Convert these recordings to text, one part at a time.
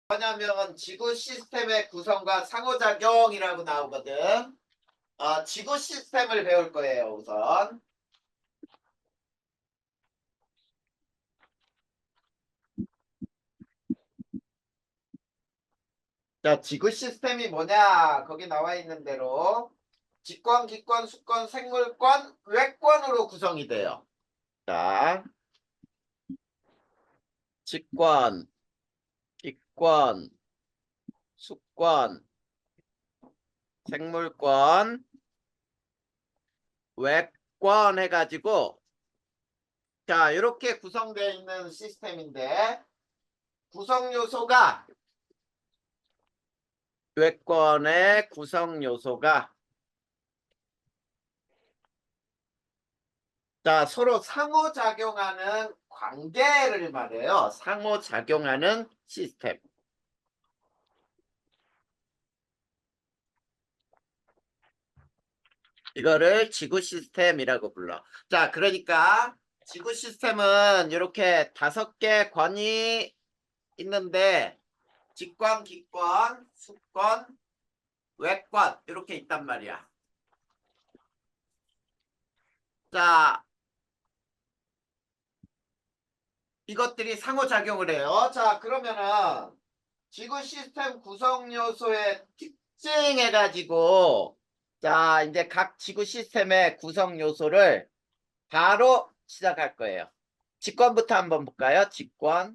뭐냐면 지구 시스템의 구성과 상호작용이라고 나오거든. 지구 시스템을 배울 거예요, 우선. 자, 지구 시스템이 뭐냐? 거기 나와 있는 대로 직권, 기권, 수권, 생물권, 외권으로 구성이 돼요. 자, 직권, 기권, 수권, 생물권, 외권 해가지고 자, 이렇게 구성되어 있는 시스템인데 구성 요소가 외권의 구성 요소가 자, 서로 상호작용하는 관계를 말해요. 상호작용하는 시스템. 이거를 지구 시스템이라고 불러. 자, 그러니까 지구 시스템은 이렇게 5개 권이 있는데 직권, 기권, 수권, 외권 이렇게 있단 말이야. 자, 이것들이 상호작용을 해요. 자, 그러면은 지구 시스템 구성 요소의 특징 해가지고 자, 이제 각 지구 시스템의 구성 요소를 바로 시작할 거예요. 직권부터 한번 볼까요? 직권.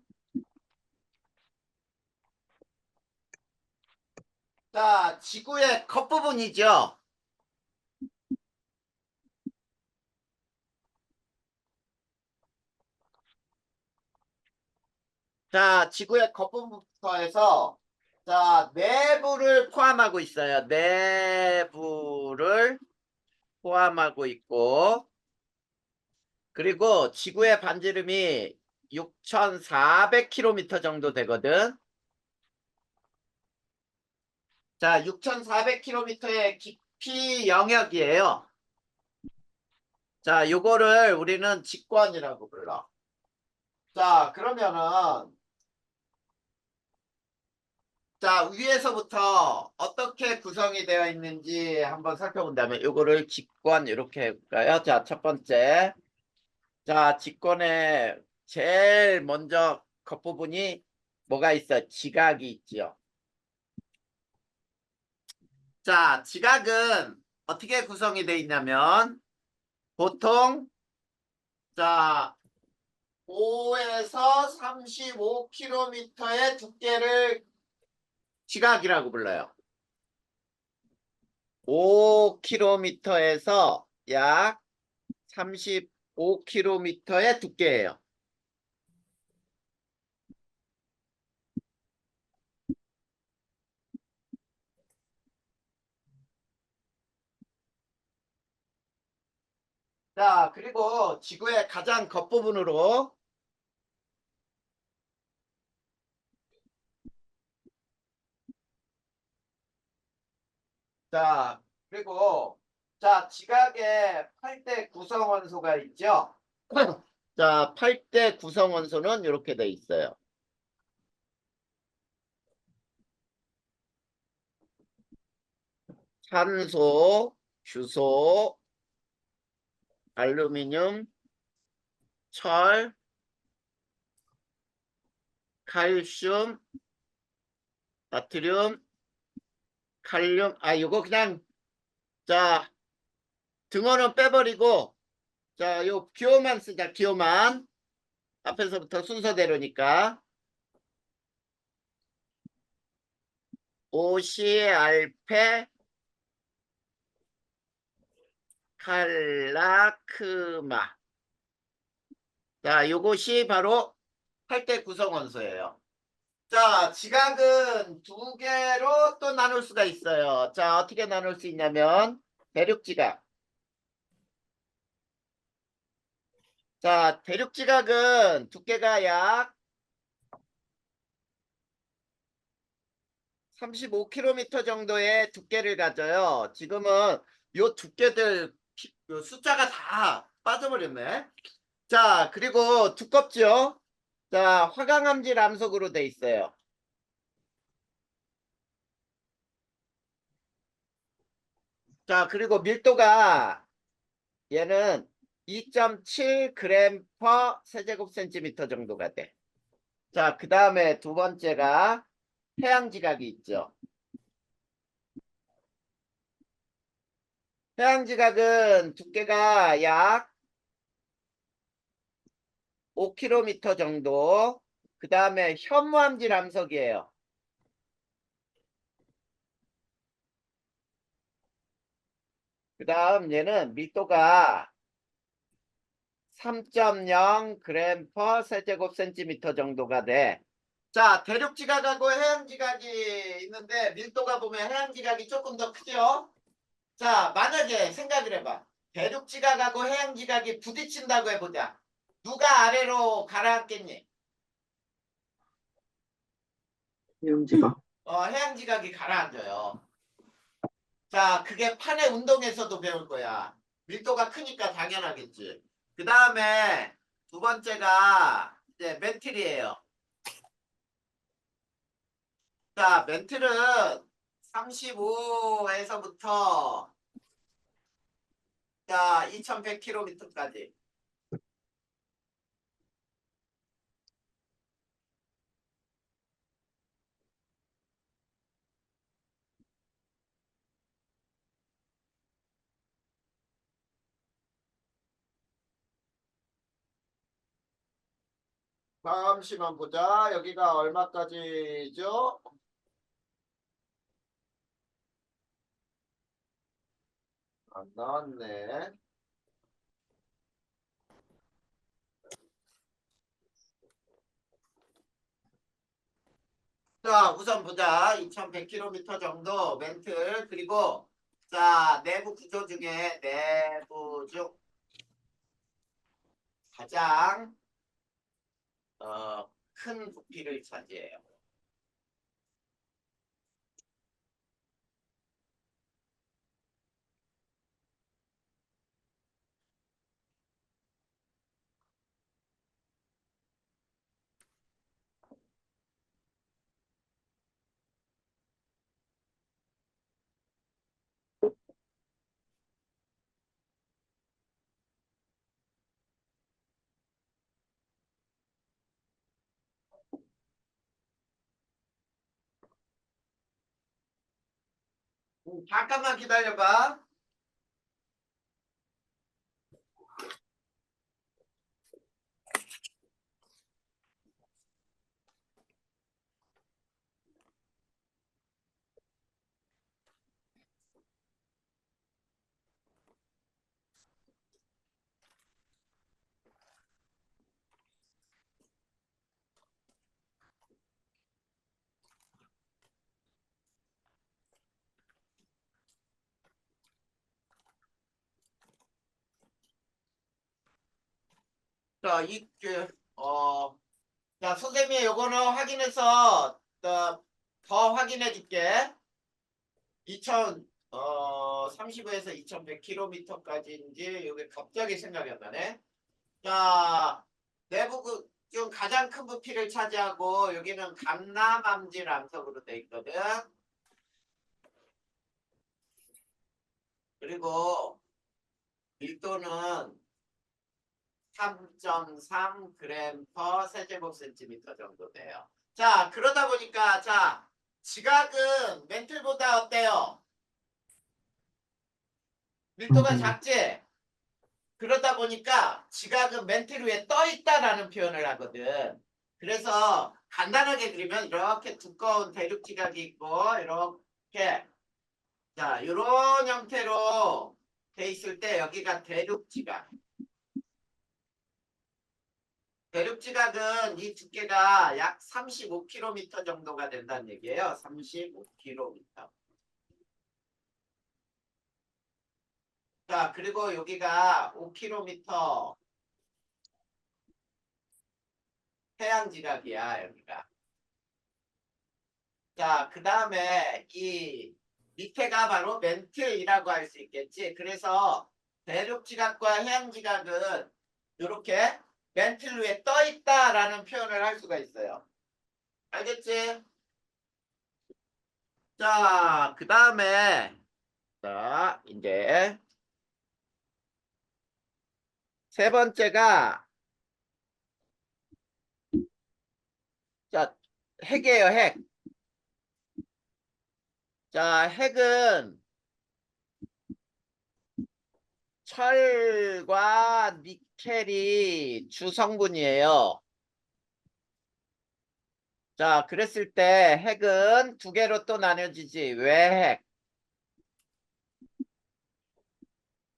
자, 지구의 겉부분이죠. 자, 지구의 겉부분부터 해서 자, 내부를 포함하고 있어요. 내부를 포함하고 있고 그리고 지구의 반지름이 6,400km 정도 되거든. 자, 6,400km의 깊이 영역이에요. 자, 요거를 우리는 직권이라고 불러. 자, 그러면은 자, 위에서부터 어떻게 구성이 되어 있는지 한번 살펴본다면 요거를 직권 이렇게 해볼까요? 자, 첫 번째. 자, 직권에 제일 먼저 겉부분이 뭐가 있어? 지각이 있지요. 자, 지각은 어떻게 구성이 되어 있냐면 보통 자 5에서 35km의 두께를 지각이라고 불러요. 5km에서 약 35km의 두께예요. 자, 그리고 지구의 가장 겉부분으로 자, 그리고 자, 지각에 8대 구성 원소가 있죠. 자, 8대 구성 원소는 이렇게 돼 있어요. 산소, 규소, 알루미늄, 철, 칼슘, 나트륨, 칼륨. 요거 그냥 자, 등호는 빼버리고 자, 요 기호만 쓰자. 기호만. 앞에서부터 순서대로니까. 오시알페 칼라크마. 자, 요것이 바로 8대 구성 원소예요. 자, 지각은 2개로 또 나눌 수가 있어요. 자, 어떻게 나눌 수 있냐면 대륙지각. 자, 대륙지각은 두께가 약 35km 정도의 두께를 가져요. 지금은 요 두께들 요 숫자가 다 빠져버렸네. 자, 그리고 두껍죠? 자, 화강암질 암석으로 돼 있어요. 자, 그리고 밀도가 얘는 2.7g per 세제곱센티미터 정도가 돼. 자, 그 다음에 두 번째가 해양지각이 있죠. 해양지각은 두께가 약 5km 정도. 그 다음에 현무암질 암석이에요. 그 다음 얘는 밀도가 3.0g per 세제곱센티미터 정도가 돼. 자, 대륙지각하고 해양지각이 있는데 밀도가 보면 해양지각이 조금 더 크죠? 자, 만약에 생각을 해봐. 대륙지각하고 해양지각이 부딪힌다고 해보자. 누가 아래로 가라앉겠니? 해양지각. 해양지각이 가라앉아요. 자, 그게 판의 운동에서도 배울 거야. 밀도가 크니까 당연하겠지. 그 다음에 두 번째가 이제 멘틀이에요. 자, 멘틀은 35에서부터 자, 2100km까지. 잠시만 보자. 여기가 얼마까지죠? 안 나왔네. 자, 우선 보자. 2100km 정도 멘틀. 그리고 자, 내부 구조 중에 내부 중 가장 큰 부피를 차지해요. 잠깐만 기다려봐. 자, 자, 선생님이 요거는 확인해서 더 확인해 줄게. 35에서 2100km까지인지 이게 갑자기 생각이 안 나네. 자, 내부 중 가장 큰 부피를 차지하고 여기는 감남암질 암석으로 돼 있거든. 그리고 밀도는 3.3g per 세제곱센티미터 정도 돼요. 자, 그러다 보니까 자, 지각은 멘틀보다 어때요? 밀도가 작지? 그러다 보니까 지각은 멘틀 위에 떠 있다라는 표현을 하거든. 그래서 간단하게 그리면 이렇게 두꺼운 대륙 지각이 있고 이렇게 자, 이런 형태로 돼 있을 때 여기가 대륙 지각. 대륙 지각은 이 두께가 약 35km 정도가 된다는 얘기예요. 35km. 자, 그리고 여기가 5km 해양 지각이야, 여기가. 자, 그 다음에 이 밑에가 바로 멘틀이라고 할 수 있겠지. 그래서 대륙 지각과 해양 지각은 이렇게 멘틀 위에 떠 있다라는 표현을 할 수가 있어요. 알겠지? 자, 그 다음에 자, 이제 세 번째가 자, 핵이에요, 핵. 자, 핵은 철과 니켈이 주성분이에요. 자, 그랬을 때 핵은 두 개로 또 나뉘어지지. 왜 핵?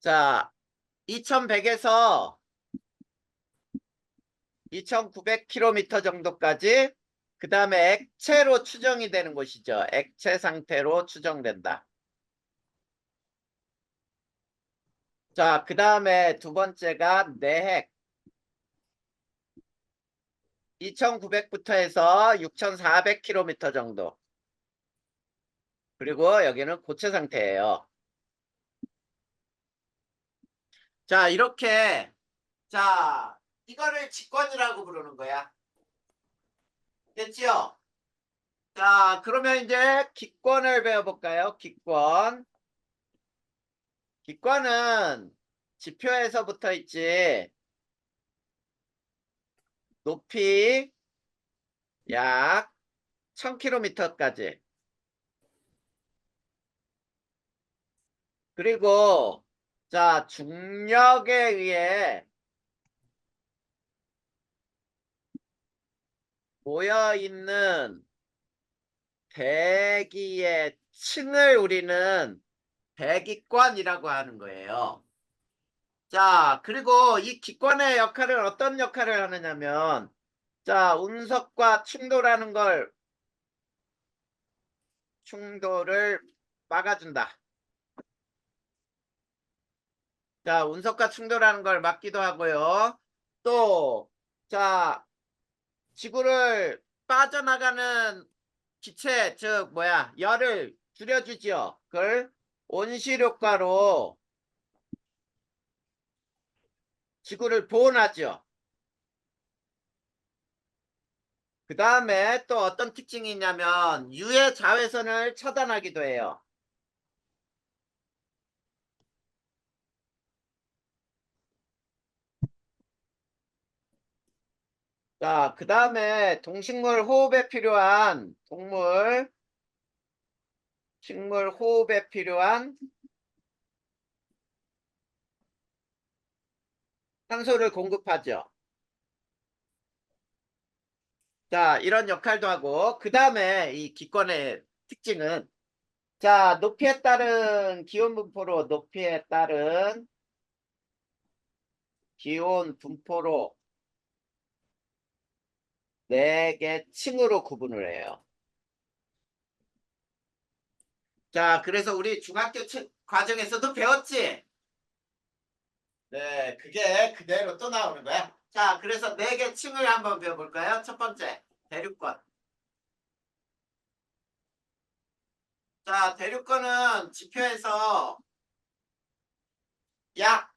자, 2100에서 2900km 정도까지 그 다음에 액체로 추정이 되는 곳이죠. 액체 상태로 추정된다. 자, 그 다음에 두 번째가 내핵. 2900부터 해서 6400km 정도. 그리고 여기는 고체 상태예요. 자, 이렇게 자, 이거를 직권이라고 부르는 거야. 됐지요? 자, 그러면 이제 기권을 배워볼까요? 기권. 기권은 지표에서부터 있지. 높이 약 1000km까지. 그리고 자, 중력에 의해 모여있는 대기의 층을 우리는 대기권이라고 하는 거예요. 자, 그리고 이 기권의 역할은 어떤 역할을 하느냐면, 자, 운석과 충돌을 막아준다. 자, 운석과 충돌하는 걸 막기도 하고요. 또, 자, 지구를 빠져나가는 기체, 즉, 열을 줄여주지요. 그걸 온실효과로 지구를 보온하죠. 그 다음에 또 어떤 특징이 있냐면 유해 자외선을 차단하기도 해요. 자, 그 다음에 동식물 호흡에 필요한 식물 호흡에 필요한 산소를 공급하죠. 자, 이런 역할도 하고 그 다음에 이 기권의 특징은 자, 높이에 따른 기온 분포로 4개 층으로 구분을 해요. 자, 그래서 우리 중학교 과정에서도 배웠지? 네, 그게 그대로 또 나오는 거야. 자, 그래서 4개 층을 한번 배워볼까요? 첫 번째, 대륙권. 자, 대륙권은 지표에서 약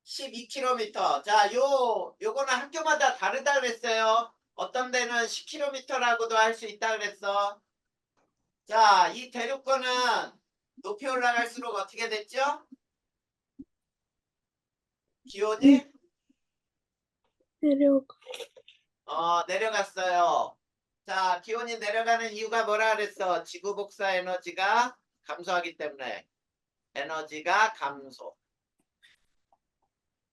12km. 자, 요거는 학교마다 다르다 그랬어요. 어떤 데는 10km라고도 할 수 있다 그랬어. 자, 이 대륙권은 높이 올라갈수록 어떻게 됐죠? 기온이 내려갔어요. 자, 기온이 내려가는 이유가 뭐라 그랬어? 지구 복사 에너지가 감소하기 때문에 에너지가 감소.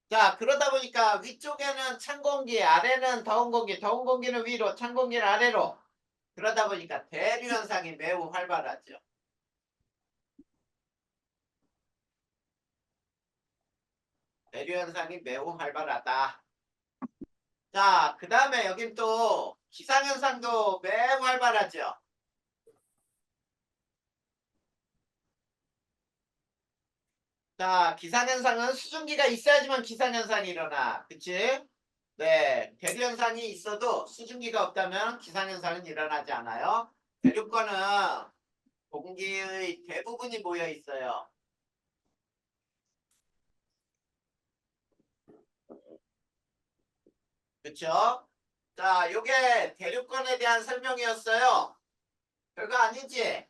자, 그러다 보니까 위쪽에는 찬 공기, 아래는 더운 공기, 더운 공기는 위로, 찬 공기는 아래로. 그러다 보니까 대류 현상이 매우 활발하죠. 대류 현상이 매우 활발하다. 자, 그 다음에 여긴 또 기상현상도 매우 활발하죠. 자, 기상현상은 수증기가 있어야지만 기상현상이 일어나. 그치? 네, 대류현상이 있어도 수증기가 없다면 기상현상은 일어나지 않아요. 대륙권은 공기의 대부분이 모여 있어요. 그쵸? 자, 요게 대륙권에 대한 설명이었어요. 별거 아니지?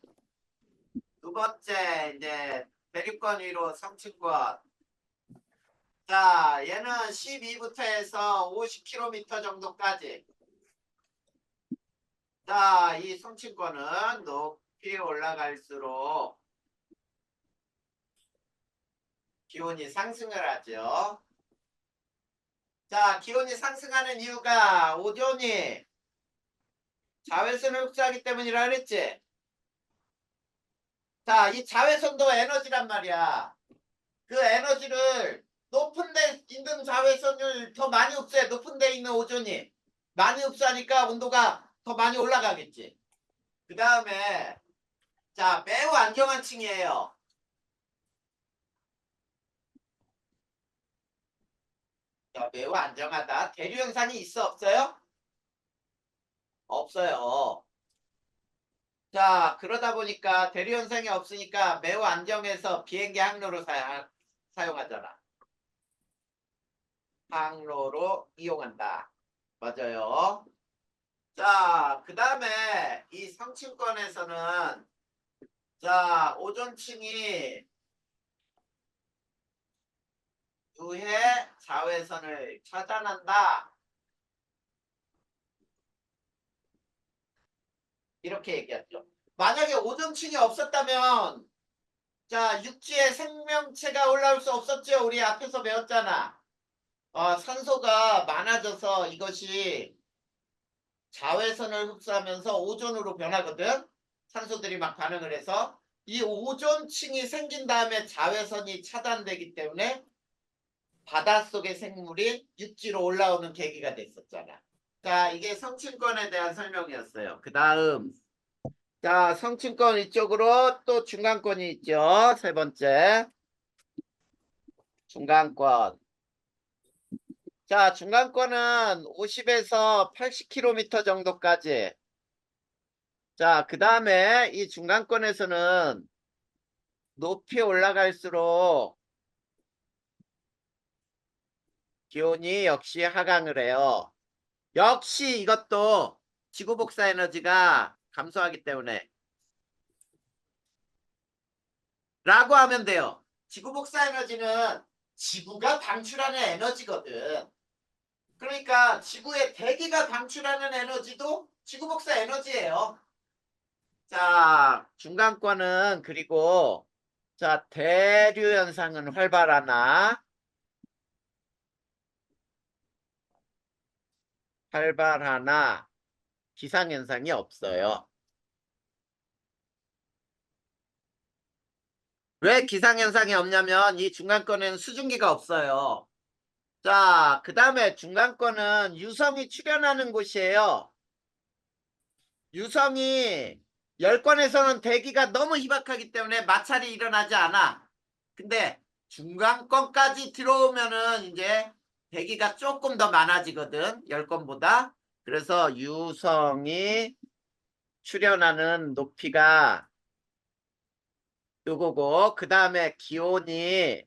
두 번째, 이제 대륙권 위로 성층권. 자, 얘는 12부터 해서 50km 정도까지. 자, 이 성층권은 높이 올라갈수록 기온이 상승을 하죠. 자, 기온이 상승하는 이유가 오존이 자외선을 흡수하기 때문이라 그랬지. 자, 이 자외선도 에너지란 말이야. 그 에너지를 높은 데 있는 자외선을 더 많이 흡수해. 높은 데 있는 오존이 많이 흡수하니까 온도가 더 많이 올라가겠지. 그 다음에 자, 매우 안정한 층이에요. 자, 매우 안정하다. 대류 현상이 있어 없어요? 없어요. 자, 그러다 보니까 대류 현상이 없으니까 매우 안정해서 비행기 항로로 사용하잖아. 항로로 이용한다. 맞아요. 자, 그 다음에 이 성층권에서는 자, 오존층이 유해 자외선을 차단한다. 이렇게 얘기했죠. 만약에 오존층이 없었다면 자, 육지에 생명체가 올라올 수 없었죠. 우리 앞에서 배웠잖아. 산소가 많아져서 이것이 자외선을 흡수하면서 오존으로 변하거든. 산소들이 막 반응을 해서 이 오존층이 생긴 다음에 자외선이 차단되기 때문에 바닷속의 생물이 육지로 올라오는 계기가 됐었잖아. 자, 이게 성층권에 대한 설명이었어요. 그 다음 자, 성층권 이쪽으로 또 중간권이 있죠. 세 번째 중간권. 자, 중간권은 50에서 80km 정도까지. 자, 그 다음에 이 중간권에서는 높이 올라갈수록 기온이 역시 하강을 해요. 역시 이것도 지구 복사 에너지가 감소하기 때문에 라고 하면 돼요. 지구 복사 에너지는 지구가 방출하는 에너지거든. 그러니까 지구의 대기가 방출하는 에너지도 지구 복사 에너지예요. 자, 중간권은 그리고 자, 대류 현상은 활발하나 기상 현상이 없어요. 왜 기상 현상이 없냐면 이 중간권에는 수증기가 없어요. 자, 그 다음에 중간권은 유성이 출현하는 곳이에요. 유성이 열권에서는 대기가 너무 희박하기 때문에 마찰이 일어나지 않아. 근데 중간권까지 들어오면은 이제 대기가 조금 더 많아지거든. 열권보다. 그래서 유성이 출현하는 높이가 요거고 그 다음에 기온이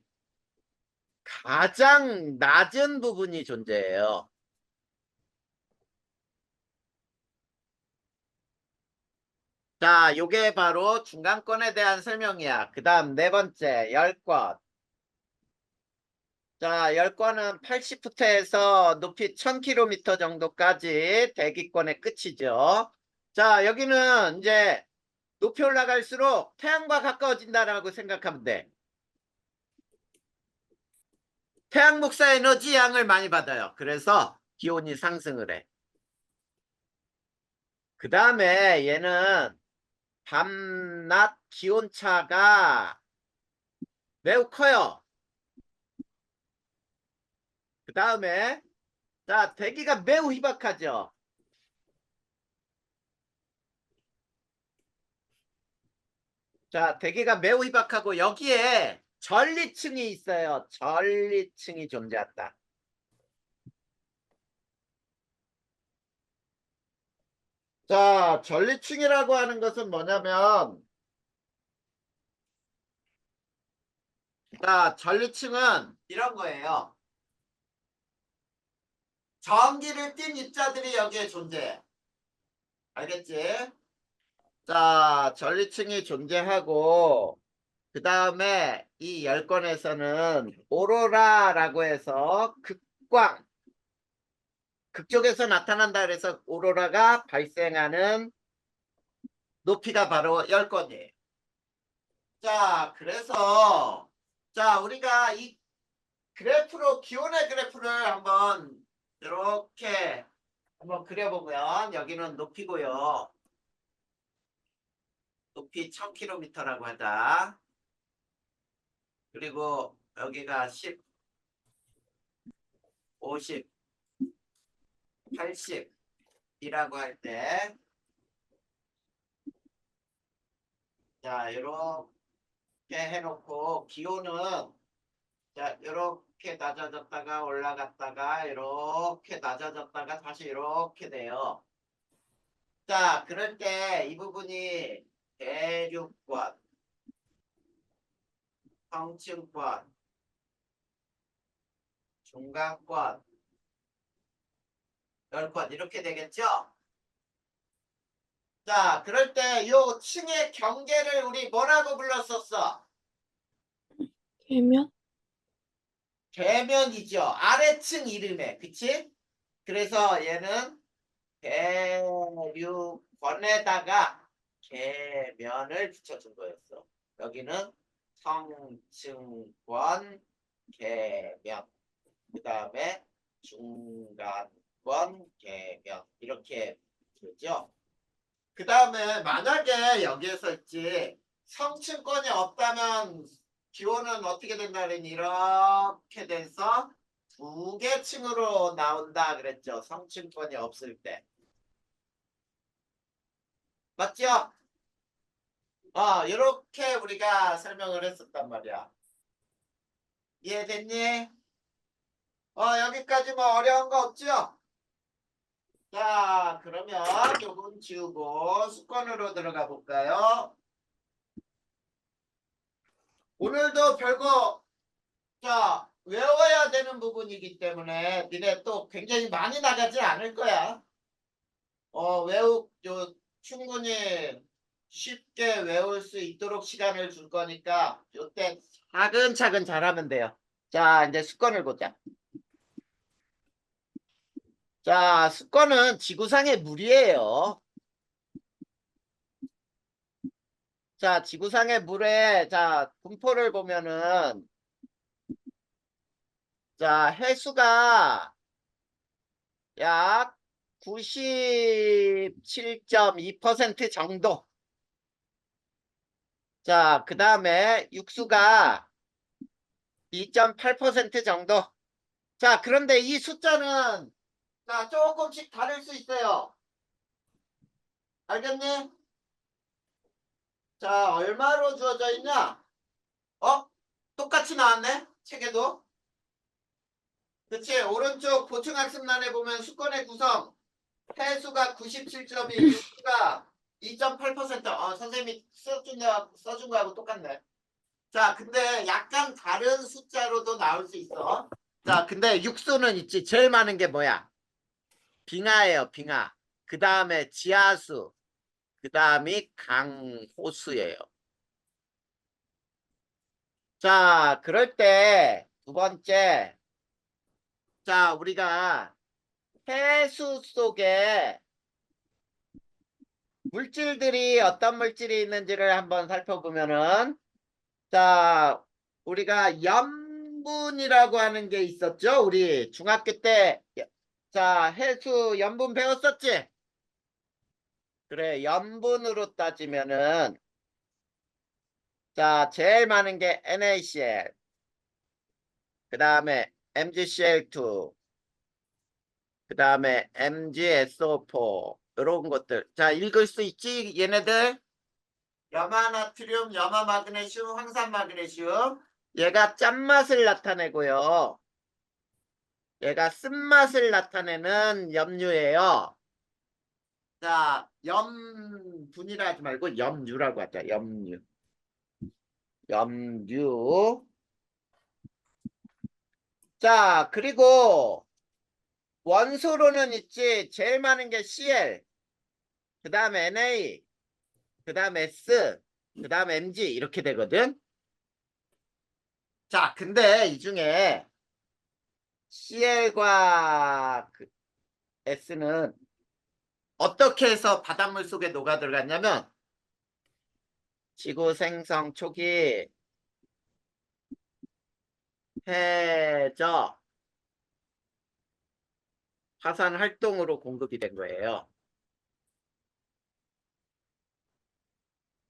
가장 낮은 부분이 존재해요. 자, 요게 바로 중간권에 대한 설명이야. 그 다음 네 번째, 열권. 자, 열권은 80푸트에서 높이 1000km 정도까지 대기권의 끝이죠. 자, 여기는 이제 높이 올라갈수록 태양과 가까워진다라고 생각하면 돼. 태양 복사 에너지 양을 많이 받아요. 그래서 기온이 상승을 해. 그 다음에 얘는 밤낮 기온차가 매우 커요. 그 다음에 자, 대기가 매우 희박하죠. 자, 대기가 매우 희박하고 여기에 전리층이 있어요. 전리층이 존재한다. 자, 전리층이라고 하는 것은 뭐냐면 자, 전리층은 이런 거예요. 전기를 띤 입자들이 여기에 존재해. 알겠지? 자, 전리층이 존재하고 그 다음에 이 열권에서는 오로라라고 해서 극광, 극쪽에서 나타난다 그래서 오로라가 발생하는 높이가 바로 열권이에요. 자, 그래서 자, 우리가 이 그래프로 기온의 그래프를 한번 이렇게 한번 그려보면 여기는 높이고요. 높이 1000km라고 하자. 그리고 여기가 10, 50, 80이라고 할 때, 자, 이렇게 해놓고 기온은 자, 이렇게 낮아졌다가 올라갔다가 이렇게 낮아졌다가 다시 이렇게 돼요. 자, 그럴 때 이 부분이 대륙권, 성층권, 중간권, 열권 이렇게 되겠죠? 자, 그럴 때 요 층의 경계를 우리 뭐라고 불렀었어? 계면? 계면이죠. 아래층 이름에, 그치? 그래서 얘는 대류권에다가 계면을 붙여준 거였어. 여기는 성층권 계면, 그 다음에 중간권 계면 이렇게 되죠. 그 다음에 만약에 여기에서 있지 성층권이 없다면 기온은 어떻게 된다 그랬니? 이렇게 돼서 두 개 층으로 나온다 그랬죠. 성층권이 없을 때. 맞죠? 이렇게 우리가 설명을 했었단 말이야. 이해됐니? 여기까지 뭐 어려운 거 없죠? 자, 그러면 요건 지우고 습관으로 들어가 볼까요? 오늘도 별거 자 외워야 되는 부분이기 때문에 니네 또 굉장히 많이 나가지 않을 거야. 충분히 쉽게 외울 수 있도록 시간을 줄 거니까 요때 차근차근 잘하면 돼요. 자, 이제 습관을 보자. 자, 습관은 지구상의 물이에요. 자, 지구상의 물의 자 분포를 보면은 자 해수가 약 97.2% 정도. 자, 그 다음에 육수가 2.8% 정도. 자, 그런데 이 숫자는 자, 조금씩 다를 수 있어요. 알겠니? 자, 얼마로 주어져 있냐? 똑같이 나왔네? 책에도. 그치? 오른쪽 보충학습란에 보면 수권의 구성. 해수가 97.2, 육수가 2.8%. 선생님이 써준 거하고 똑같네. 자, 근데 약간 다른 숫자로도 나올 수 있어. 자, 근데 육수는 있지. 제일 많은 게 뭐야? 빙하예요, 빙하. 그 다음에 지하수. 그 다음이 강호수예요. 자, 그럴 때 두 번째. 자, 우리가 해수 속에 물질들이 어떤 물질이 있는지를 한번 살펴보면은 자, 우리가 염분이라고 하는 게 있었죠? 우리 중학교 때 자, 해수 염분 배웠었지? 그래, 염분으로 따지면은 자, 제일 많은 게 NaCl, 그 다음에 MgCl2, 그 다음에 MgSO4 이런 것들. 자, 읽을 수 있지? 얘네들 염화나트륨, 염화마그네슘, 황산마그네슘. 얘가 짠맛을 나타내고요. 얘가 쓴맛을 나타내는 염류예요. 자, 염분이라 하지 말고 염류라고 하자. 염류. 염류. 자, 그리고 원소로는 있지. 제일 많은 게 Cl, 그 다음에 Na, 그 다음에 S, 그 다음에 Mg 이렇게 되거든. 자, 근데 이 중에 CL과 S는 어떻게 해서 바닷물 속에 녹아 들어갔냐면 지구 생성 초기 해저 화산 활동으로 공급이 된 거예요.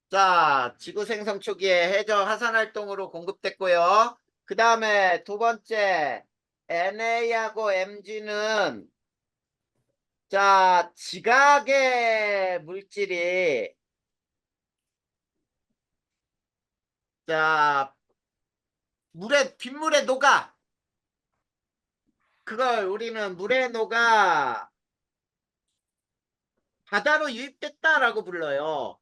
자, 지구 생성 초기에 해저 화산 활동으로 공급됐고요. 그 다음에 두 번째 NA하고 MG는 자, 지각의 물질이 자, 빗물에 녹아. 그걸 우리는 물에 녹아 바다로 유입됐다라고 불러요.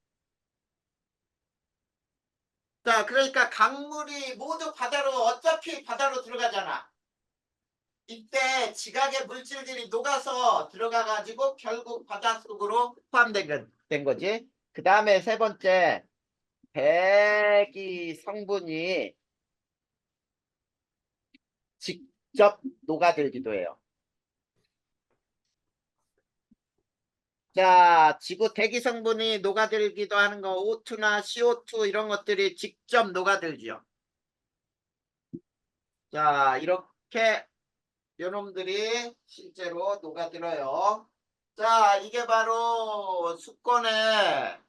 자, 그러니까 강물이 모두 바다로 어차피 바다로 들어가잖아. 이때 지각의 물질들이 녹아서 들어가가지고 결국 바닷속으로 된 거지. 그 다음에 세 번째, 배기 성분이 직접 녹아들기도 해요. 자, 지구 대기 성분이 녹아들기도 하는 거, O2나 CO2 이런 것들이 직접 녹아들죠. 자, 이렇게 요놈들이 실제로 녹아들어요. 자, 이게 바로 수권의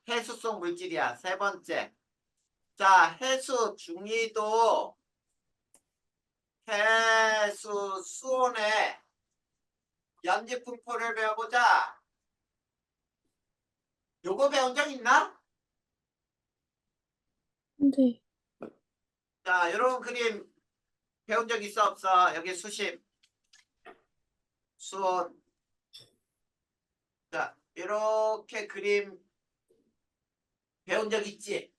해수성 물질이야. 세 번째. 자, 해수 중위도 해수 수온의 연지 분포를 배워보자. 요거 배운 적 있나? 네. 자, 요런 그림 배운 적 있어 없어? 여기 수심, 수온. 자, 이렇게 그림 배운 적 있지?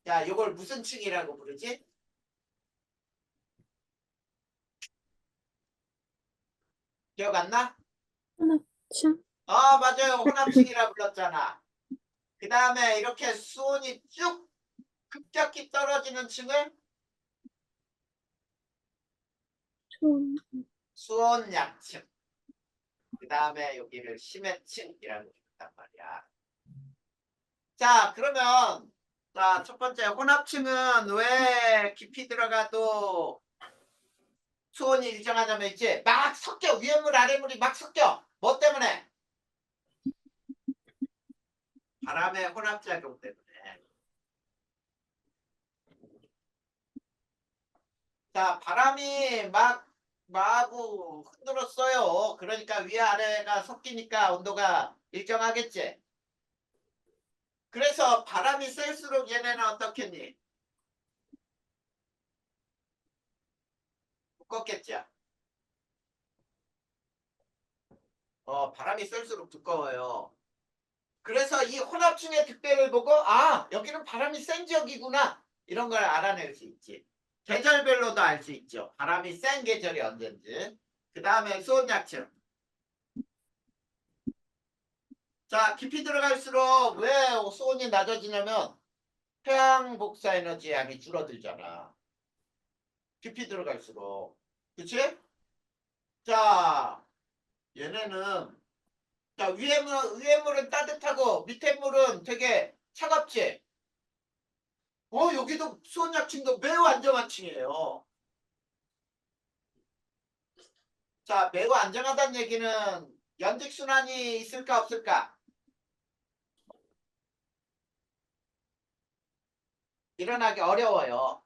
자, 요걸 무슨 층이라고 부르지? 기억 안 나? 혼합층? 맞아요. 혼합층이라 불렀잖아. 그 다음에 이렇게 수온이 쭉 급격히 떨어지는 층을 좀, 수온 약층. 그 다음에 여기를 심해층이라고 부른단 말이야. 자, 그러면 자, 첫 번째 혼합층은 왜 깊이 들어가도 수온이 일정하다면 있지? 막 섞여. 위에물 아래물이 막 섞여. 뭐 때문에? 바람의 혼합작용 때문에. 자, 바람이 막 마구 흔들었어요. 그러니까 위아래가 섞이니까 온도가 일정하겠지. 그래서 바람이 셀수록 얘네는 어떻겠니? 두껍겠죠. 바람이 셀수록 두꺼워요. 그래서 이 혼합층의 특별을 보고 여기는 바람이 센 지역이구나. 이런 걸 알아낼 수 있지. 계절별로도 알 수 있죠. 바람이 센 계절이 언제인지. 그 다음에 수온약층. 자, 깊이 들어갈수록 왜 수온이 낮아지냐면 태양 복사 에너지 양이 줄어들잖아. 깊이 들어갈수록. 그치? 자, 얘네는 자, 위에 물은 따뜻하고 밑에 물은 되게 차갑지? 여기도 수온약층도 매우 안정한 층이에요. 자, 매우 안정하다는 얘기는 연직순환이 있을까 없을까? 일어나기 어려워요.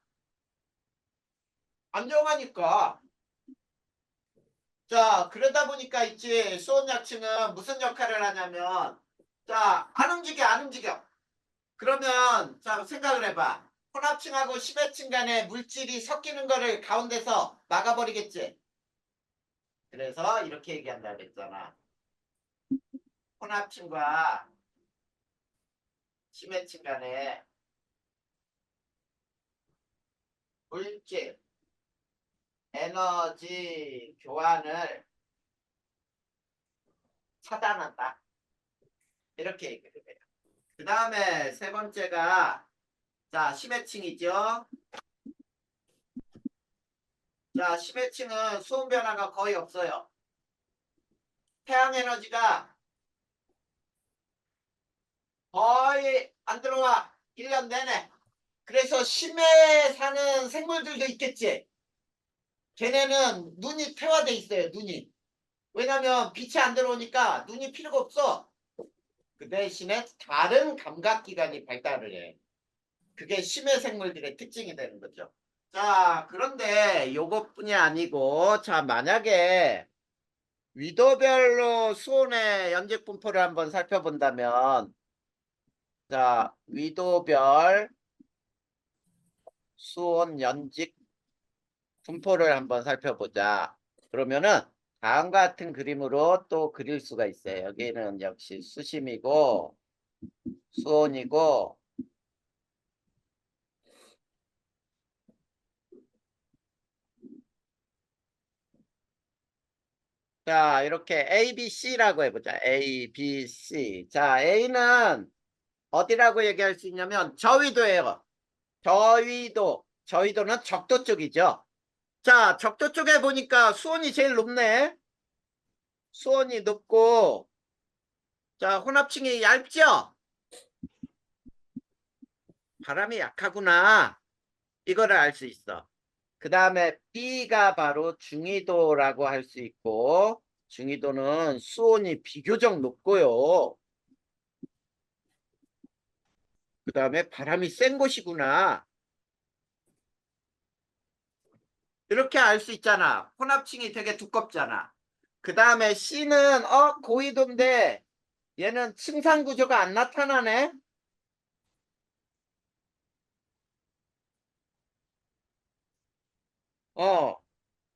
안정하니까. 자, 그러다 보니까 있지. 수온약층은 무슨 역할을 하냐면 자, 안 움직여, 안 움직여. 그러면 자, 생각을 해봐. 혼합층하고 심해층 간에 물질이 섞이는 거를 가운데서 막아버리겠지. 그래서 이렇게 얘기한다 그랬잖아. 혼합층과 심해층 간에 물질, 에너지 교환을 차단한다. 이렇게 얘기를 해요. 그 다음에 세 번째가 자, 심해층이죠. 자, 심해층은 수온 변화가 거의 없어요. 태양 에너지가 거의 안 들어와. 1년 내내. 그래서 심해에 사는 생물들도 있겠지. 걔네는 눈이 태화돼 있어요. 눈이. 왜냐면 빛이 안 들어오니까 눈이 필요가 없어. 그 대신에 다른 감각기관이 발달을 해. 그게 심해 생물들의 특징이 되는 거죠. 자, 그런데 요것뿐이 아니고, 자, 만약에 위도별로 수온의 연직 분포를 한번 살펴본다면, 자, 위도별 수온 연직 분포를 한번 살펴보자. 그러면은 다음과 같은 그림으로 또 그릴 수가 있어요. 여기는 역시 수심이고 수온이고, 자, 이렇게 A, B, C라고 해보자. A, B, C. 자, A는 어디라고 얘기할 수 있냐면 저위도예요. 저위도. 저위도는 적도 쪽이죠. 자, 적도 쪽에 보니까 수온이 제일 높네. 수온이 높고, 자, 혼합층이 얇죠? 바람이 약하구나. 이거를 알 수 있어. 그 다음에 B가 바로 중위도라고 할 수 있고, 중위도는 수온이 비교적 높고요. 그 다음에 바람이 센 곳이구나. 이렇게 알 수 있잖아. 혼합층이 되게 두껍잖아. 그 다음에 C는 고위도인데 얘는 층상 구조가 안 나타나네.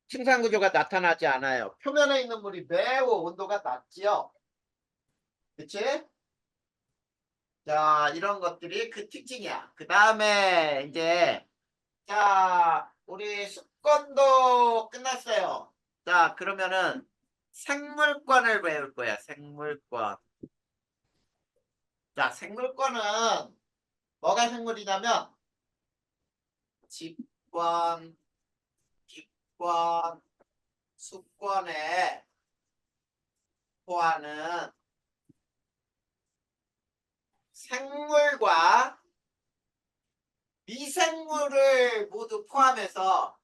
층상 구조가 나타나지 않아요. 표면에 있는 물이 매우 온도가 낮지요. 그치? 자, 이런 것들이 그 특징이야. 그 다음에 이제 자, 우리 습관도 끝났어요. 자, 그러면은 생물권을 배울 거야. 생물권. 자, 생물권은 뭐가 생물이냐면 직권, 기권, 수권에 포하는 생물과 미생물을 모두 포함해서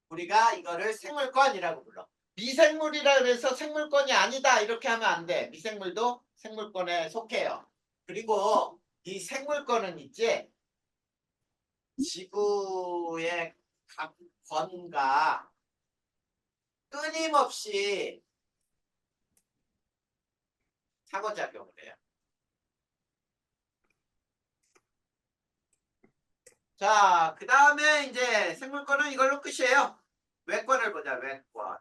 우리가 이거를 생물권이라고 불러. 미생물이라 그래서 생물권이 아니다 이렇게 하면 안 돼. 미생물도 생물권에 속해요. 그리고 이 생물권은 있지. 지구의 각 권과 끊임없이 상호작용을 해요. 자, 그 다음에 이제 생물권은 이걸로 끝이에요. 외권을 보자, 외권.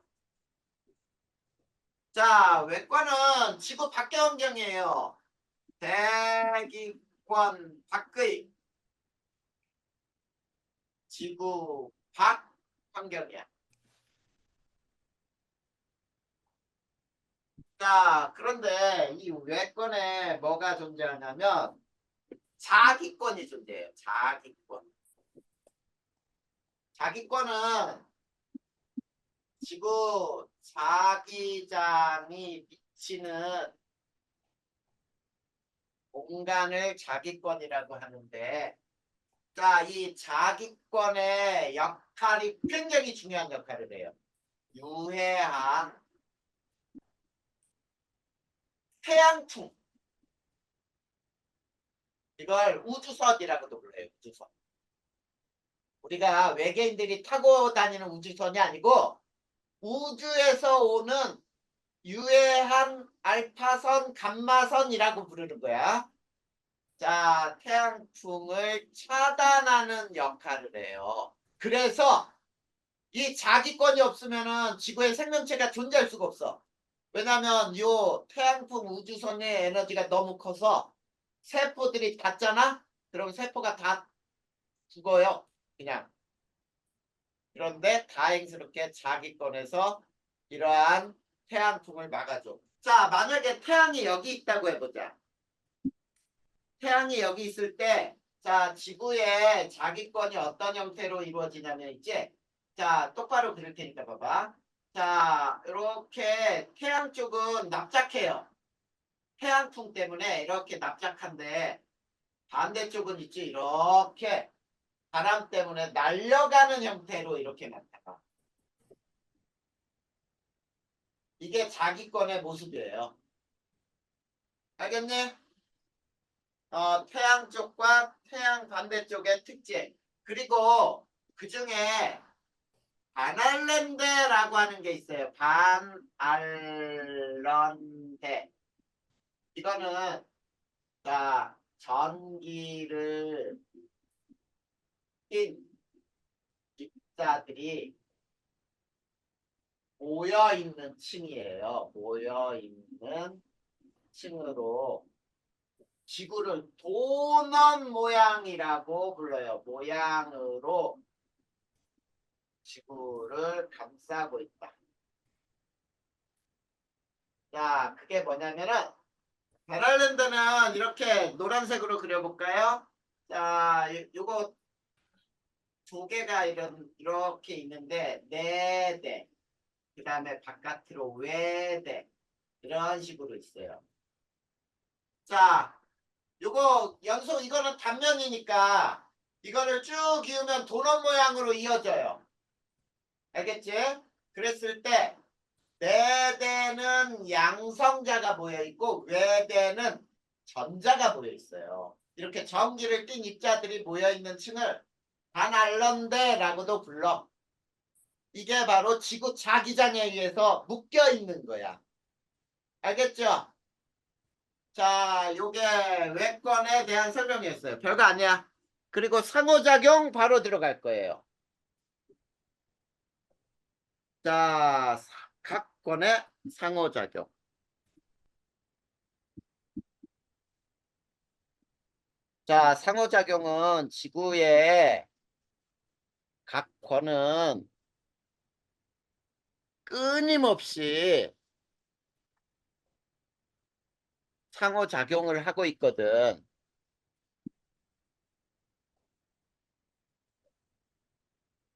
자, 외권은 지구 밖의 환경이에요. 대기권 밖의 지구 밖 환경이야. 자, 그런데 이 외권에 뭐가 존재하냐면 자기권이 존재해요. 자기권. 자기권은 지구 자기장이 미치는 공간을 자기권이라고 하는데, 자, 이 자기권의 역할이 굉장히 중요한 역할을 해요. 유해한 태양풍. 이걸 우주선이라고도 불러요. 우주선. 우리가 외계인들이 타고 다니는 우주선이 아니고 우주에서 오는 유해한 알파선, 감마선이라고 부르는 거야. 자, 태양풍을 차단하는 역할을 해요. 그래서 이 자기권이 없으면은 지구에 생명체가 존재할 수가 없어. 왜냐면 요 태양풍 우주선의 에너지가 너무 커서 세포들이 닿잖아? 그럼 세포가 다 죽어요. 그냥. 그런데 다행스럽게 자기권에서 이러한 태양풍을 막아줘. 자, 만약에 태양이 여기 있다고 해보자. 태양이 여기 있을 때 자, 지구의 자기권이 어떤 형태로 이루어지냐면 이제 자, 똑바로 그릴 테니까 봐봐. 자, 이렇게 태양 쪽은 납작해요. 태양풍 때문에 이렇게 납작한데 반대쪽은 있지 이렇게 바람 때문에 날려가는 형태로 이렇게 나타나. 이게 자기권의 모습이에요. 알겠니? 태양 쪽과 태양 반대쪽의 특징. 그리고 그 중에 반알렌데라고 하는 게 있어요. 반알런데. 이거는 자 전기를 띤 입자들이 모여 있는 층이에요. 모여 있는 층으로 지구를 도는 모양이라고 불러요. 모양으로 지구를 감싸고 있다. 자, 그게 뭐냐면은 베랄랜드는 이렇게 노란색으로 그려볼까요? 자, 요거 두 개가 이렇게 있는데 네 대, 그 다음에 바깥으로 외대 이런 식으로 있어요. 자, 요거 연속 이거는 단면이니까 이거를 쭉 기우면 도넛 모양으로 이어져요. 알겠지? 그랬을 때 내대는 양성자가 모여 있고 외대는 전자가 모여 있어요. 이렇게 전기를 띤 입자들이 모여 있는 층을 반알런데라고도 불러. 이게 바로 지구 자기장에 의해서 묶여 있는 거야. 알겠죠? 자, 요게 외권에 대한 설명이었어요. 별거 아니야. 그리고 상호작용 바로 들어갈 거예요. 자, 각 권의 상호작용. 자, 상호작용은 지구의 각 권은 끊임없이 상호작용을 하고 있거든.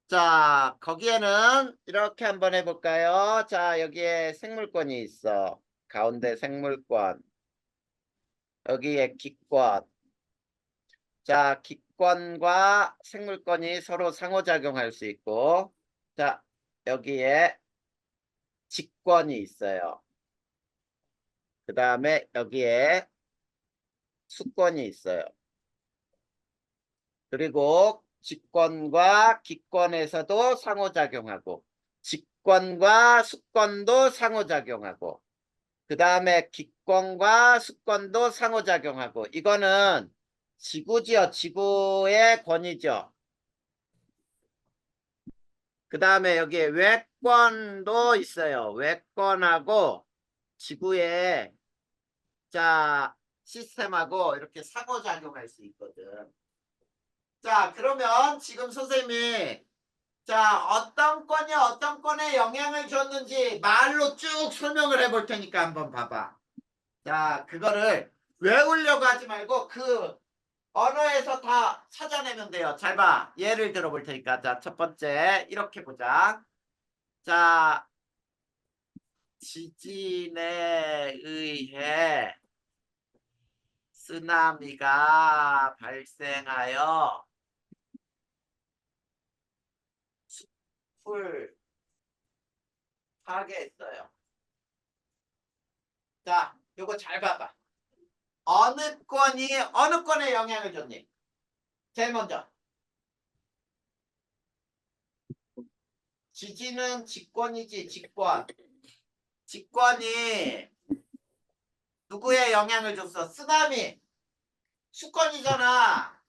자, 거기에는 이렇게 한번 해볼까요? 자, 여기에 생물권이 있어. 가운데 생물권. 여기에 기권. 자, 기권과 생물권이 서로 상호작용할 수 있고, 자, 여기에 직권이 있어요. 그 다음에 여기에 수권이 있어요. 그리고 직권과 기권에서도 상호작용하고, 직권과 수권도 상호작용하고, 그 다음에 기권과 수권도 상호작용하고, 이거는 지구지요. 지구의 권이죠. 그 다음에 여기에 외권도 있어요. 외권하고 지구의 자 시스템하고 이렇게 상호작용할 수 있거든. 자, 그러면 지금 선생님이 자 어떤 건이 어떤 건에 영향을 줬는지 말로 쭉 설명을 해볼 테니까 한번 봐봐. 자, 그거를 외우려고 하지 말고 그 언어에서 다 찾아내면 돼요. 잘 봐. 예를 들어볼 테니까. 자, 첫 번째 이렇게 보자. 자, 지진에 의해 쓰나미가 발생하여 숲을 파괴했어요. 자, 요거 잘 봐봐. 어느 권에 영향을 줬니? 제일 먼저. 지진은 직권이지, 직권. 직권이 누구에 영향을 줬어? 쓰나미. 수권이잖아.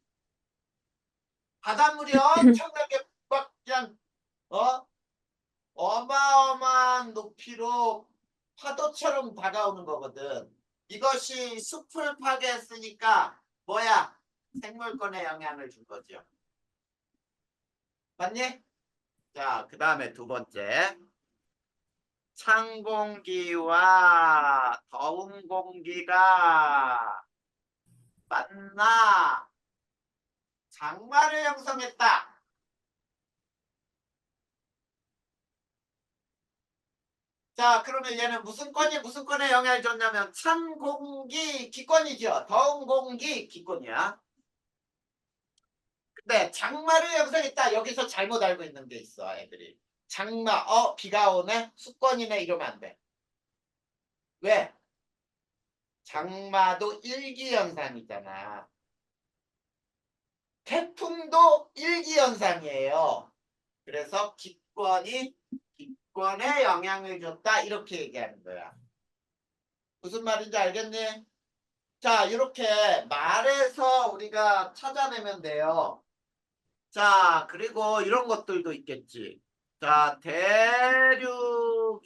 바닷물이 엄청나게 막 그냥 어마어마한 높이로 파도처럼 다가오는 거거든. 이것이 숲을 파괴했으니까 뭐야? 생물권에 영향을 준 거죠. 맞니? 자, 그 다음에 두 번째. 찬 공기와 더운 공기가 만나 장마를 형성했다. 자, 그러면 얘는 무슨 권이 무슨 권에 영향을 줬냐면 찬 공기 기권이죠. 더운 공기 기권이야. 근데 장마를 형성했다. 여기서 잘못 알고 있는 게 있어, 애들이. 장마, 비가 오네? 수권이네? 이러면 안 돼. 왜? 장마도 일기현상이잖아. 태풍도 일기현상이에요. 그래서 기권에 영향을 줬다. 이렇게 얘기하는 거야. 무슨 말인지 알겠니? 자, 이렇게 말해서 우리가 찾아내면 돼요. 자, 그리고 이런 것들도 있겠지. 자, 대륙이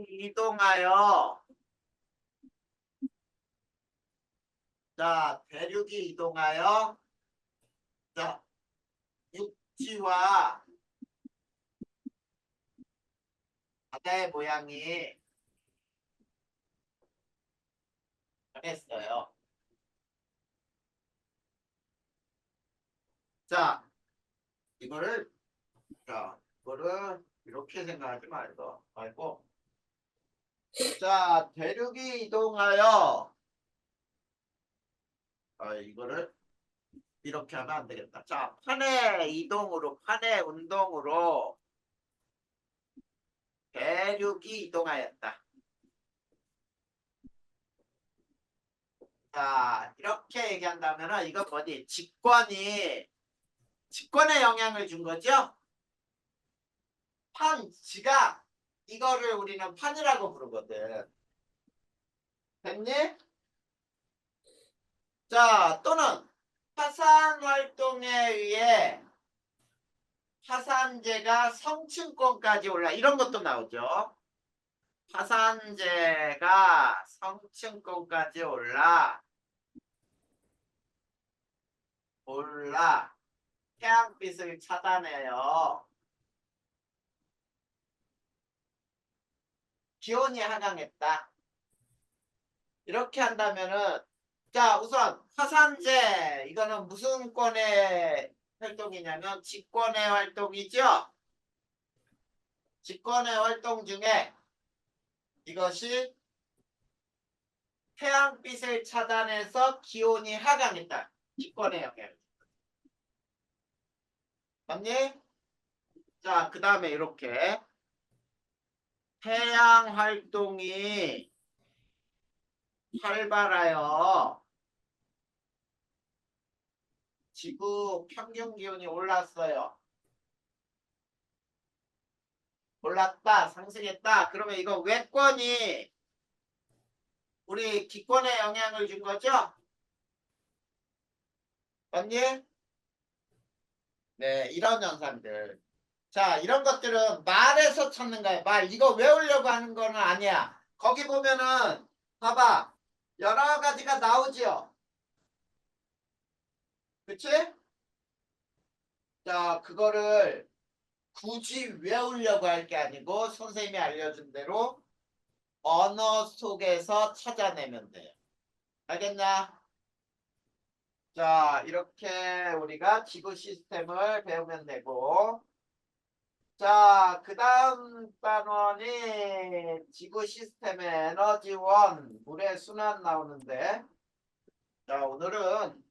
이동하여, 자, 대륙이 이동하여, 자, 육지와 바다의 모양이 변했어요. 자, 이거를, 이거를 이렇게 생각하지 말고, 자, 대륙이 이동하여, 이거를 이렇게 하면 안 되겠다. 자, 판의 운동으로 대륙이 이동하였다. 자, 이렇게 얘기한다면 이건 뭐지? 직권에 영향을 준 거죠? 지각. 이거를 우리는 판이라고 부르거든. 됐니? 자, 또는 화산 활동에 의해 화산재가 성층권까지 올라. 이런 것도 나오죠. 화산재가 성층권까지 올라 태양빛을 차단해요. 기온이 하강했다. 이렇게 한다면은, 자, 우선 화산재 이거는 무슨 권의 활동이냐면 직권의 활동이죠. 직권의 활동 중에 이것이 태양빛을 차단해서 기온이 하강했다. 직권의 영향. 맞니? 자, 그 다음에 이렇게 태양 활동이 활발하여 지구 평균 기온이 올랐어요. 올랐다, 상승했다. 그러면 이거 외권이 우리 기권에 영향을 준 거죠? 맞니? 네, 이런 현상들. 자, 이런 것들은 말에서 찾는 거야. 이거 외우려고 하는 거는 아니야. 거기 보면은 봐봐. 여러 가지가 나오지요. 그치? 자, 그거를 굳이 외우려고 할 게 아니고 선생님이 알려준 대로 언어 속에서 찾아내면 돼요. 알겠나? 자, 이렇게 우리가 지구 시스템을 배우면 되고, 자, 그 다음 단원이 지구 시스템의 에너지원, 물의 순환 나오는데, 자, 오늘은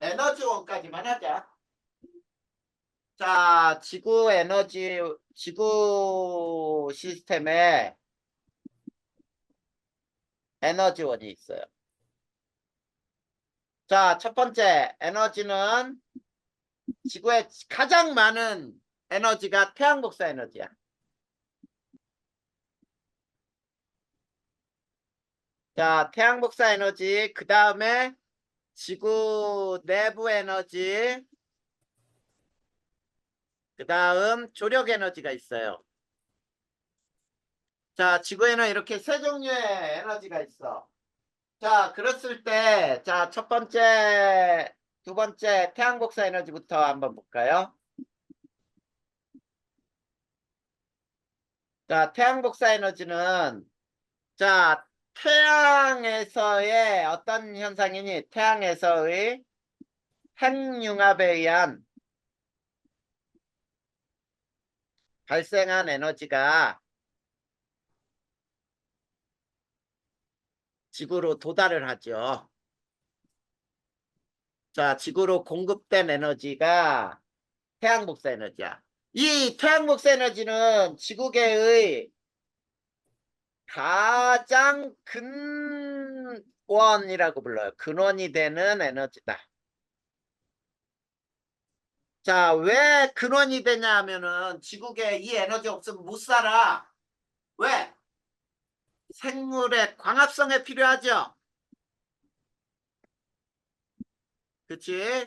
에너지원까지만 하자. 자, 지구 시스템에 에너지원이 있어요. 자, 첫 번째 에너지는 지구에 가장 많은 에너지가 태양복사 에너지야. 자, 태양복사 에너지, 그 다음에 지구 내부 에너지, 그 다음 조력 에너지가 있어요. 자, 지구에는 이렇게 세 종류의 에너지가 있어. 자, 그랬을 때, 자, 첫 번째, 두 번째 태양복사 에너지부터 한번 볼까요? 자, 태양복사 에너지는, 자, 태양에서의 어떤 현상이니? 태양에서의 핵융합에 의한 발생한 에너지가 지구로 도달을 하죠. 자, 지구로 공급된 에너지가 태양 복사 에너지야. 이 태양 복사 에너지는 지구계의 가장 근원이라고 불러요. 근원이 되는 에너지다. 자, 왜 근원이 되냐 하면은 지구계에 이 에너지 없으면 못 살아. 왜? 생물의 광합성에 필요하죠. 그치?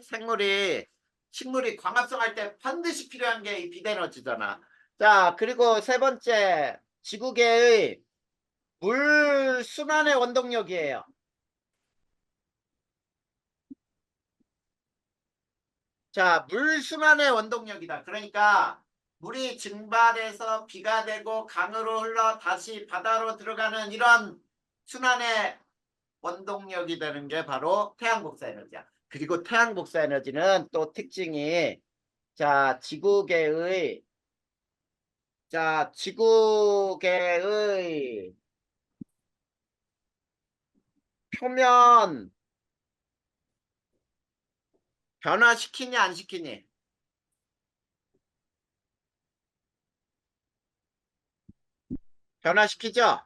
식물이 광합성할 때 반드시 필요한 게 이 빛에너지잖아. 자, 그리고 세 번째, 지구계의 물 순환의 원동력이에요. 자, 물 순환의 원동력이다. 그러니까 물이 증발해서 비가 되고 강으로 흘러 다시 바다로 들어가는 이런 순환의 원동력이 되는 게 바로 태양 복사 에너지야. 그리고 태양 복사 에너지는 또 특징이 자, 지구계의 표면 변화시키니 안 시키니? 변화시키죠?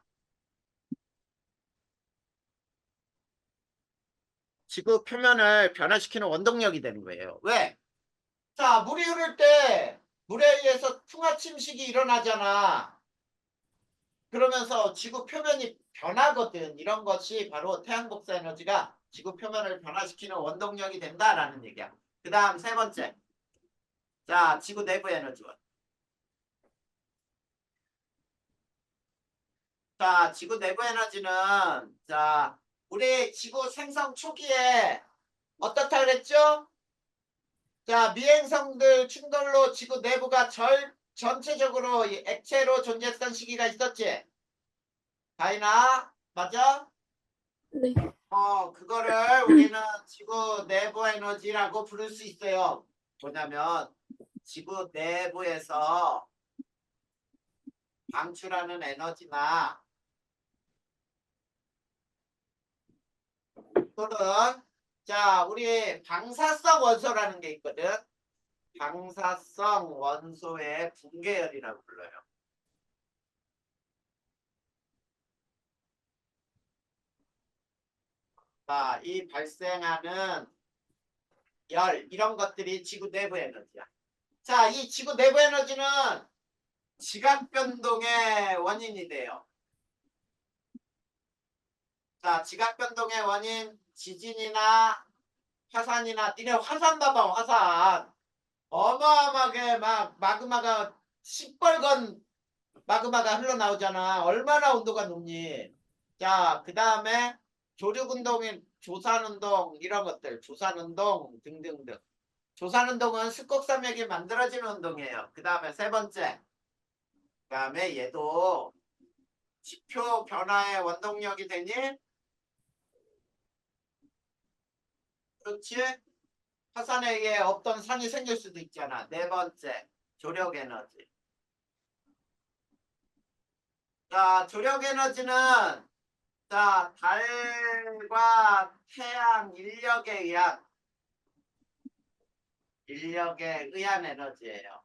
지구 표면을 변화시키는 원동력이 되는 거예요. 왜? 자, 물이 흐를 때 물에 의해서 풍화 침식이 일어나잖아. 그러면서 지구 표면이 변하거든. 이런 것이 바로 태양 복사 에너지가 지구 표면을 변화시키는 원동력이 된다라는 얘기야. 그 다음 세 번째. 자, 지구 내부 에너지원. 자, 지구 내부 에너지는 자, 우리 지구 생성 초기에 어떻다 그랬죠? 자, 미행성들 충돌로 지구 내부가 전체적으로 이 액체로 존재했던 시기가 있었지? 다이나, 맞아? 네. 그거를 우리는 지구 내부 에너지라고 부를 수 있어요. 뭐냐면, 지구 내부에서 방출하는 에너지나 또는 자, 우리 방사성 원소라는 게 있거든. 방사성 원소의 붕괴열이라고 불러요. 자, 이 발생하는 열 이런 것들이 지구 내부 에너지야. 자, 이 지구 내부 에너지는 지각 변동의 원인이 돼요. 자, 지각 변동의 원인 지진이나 화산이나 니네 화산 봐봐. 화산 어마어마하게 막 마그마가 시뻘건 마그마가 흘러나오잖아. 얼마나 온도가 높니? 자, 그 다음에 조류운동인 조산운동 이런 것들 조산운동 등등등. 조산운동은 습곡산맥이 만들어지는 운동이에요. 그 다음에 세 번째. 그 다음에 얘도 지표 변화의 원동력이 되니? 그렇지? 화산에 의해 없던 산이 생길 수도 있잖아. 네 번째. 조력 에너지. 자, 조력 에너지는 자, 달과 태양 인력에 의한 에너지예요.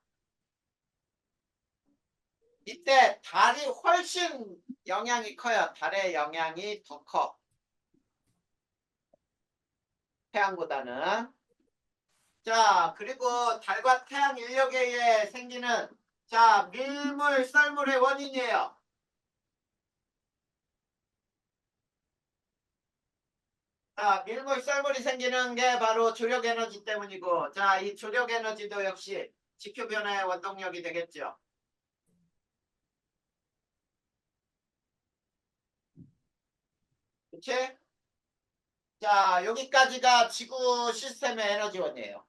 이때 달이 훨씬 영향이 커요. 달의 영향이 더 커. 태양보다는. 자, 그리고 달과 태양 인력에 의해 생기는 자, 밀물, 썰물의 원인이에요. 자, 밀물, 썰물이 생기는 게 바로 조력 에너지 때문이고, 자, 이 조력 에너지도 역시 지표 변화의 원동력이 되겠죠. 그치? 자, 여기까지가 지구 시스템의 에너지원이에요.